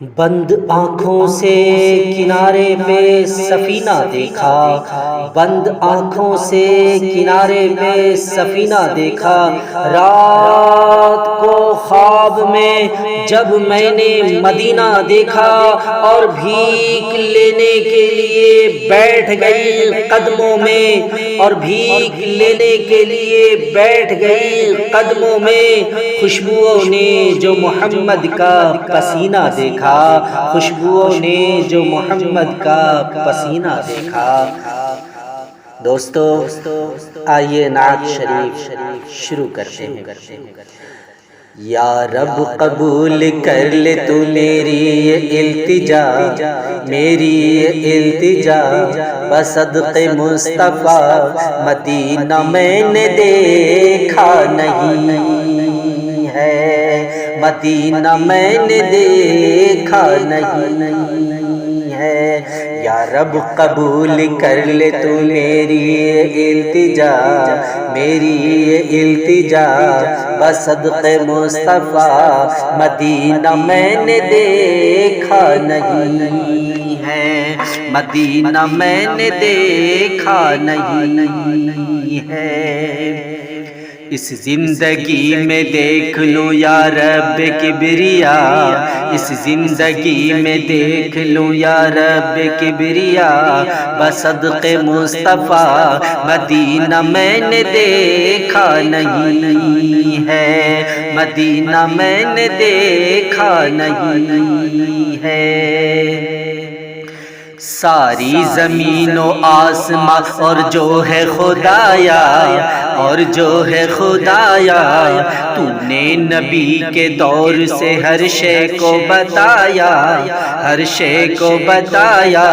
بند آنکھوں سے کنارے پہ سفینہ دیکھا، بند آنکھوں سے کنارے پہ سفینہ دیکھا، رات کو خواب میں جب میں نے مدینہ دیکھا اور بھیک لینے کے لیے بیٹھ گئی قدموں میں، اور بھیک لینے کے لیے بیٹھ گئی قدموں میں، خوشبوؤں نے جو محمد کا پسینہ دیکھا، خوشبوؤں نے جو محمد کا پسینہ دیکھا۔ دوستو آئیے نعت شریف شروع کرتے ہیں۔ یا رب قبول کر لے تو میری یہ التجا، میری یہ التجا، بصدق مصطفیٰ مدینہ میں نے دیکھا نہیں ہے، مدینہ میں نے دیکھا نہیں ہے۔ یا رب قبول کر لے تو میری یہ التجا، میری یہ التجا، بصدق مصطفیٰ مدینہ میں نے دیکھا نہیں ہے، مدینہ میں نے دیکھا نہیں ہے۔ اس زندگی میں دیکھ لوں یا رب کبریا، اس زندگی میں دیکھ لوں یا رب کبریا، بصدق مصطفیٰ مدینہ میں نے دیکھا نہیں ہے، مدینہ میں نے دیکھا نہیں ہے۔ ساری زمین و آسماں اور جو ہے خدایا، اور جو ہے خدایا، تو نے نبی کے دور سے ہر شے کو بتایا، ہر شے کو بتایا،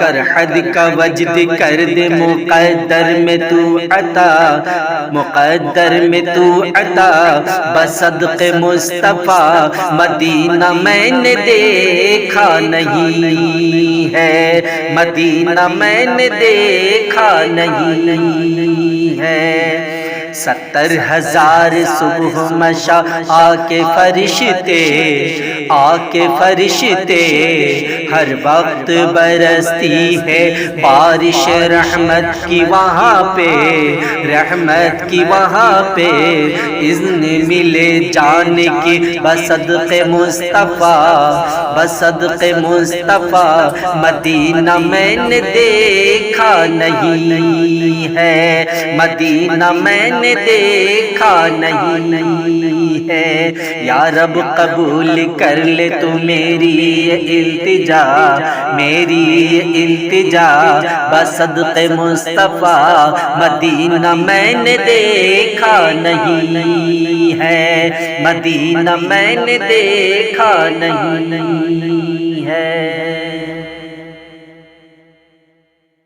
کر حد کا وجد کر دے مقدر میں تو عطا، مقدر میں تو عطا، بصدق مصطفیٰ مدینہ میں نے دیکھا نہیں ہے، مدینہ میں نے دیکھا نہیں ہے۔ 70,000 صبح مشا آ کے فرشتے، آ کے فرشتے، ہر وقت برستی ہے بارش رحمت کی وہاں پہ، رحمت کی وہاں پہ، اذن ملے جانے کی بصدق مصطفیٰ، بصدق مصطفیٰ مدینہ میں نے دیکھا نہیں ہے، مدینہ میں نے دیکھا نہیں ہے۔ یا رب قبول کر لے تو میری یہ التجا، میری یہ التجا، بصدق مصطفیٰ مدینہ میں نے دیکھا نہیں ہے، مدینہ میں نے دیکھا نہیں ہے۔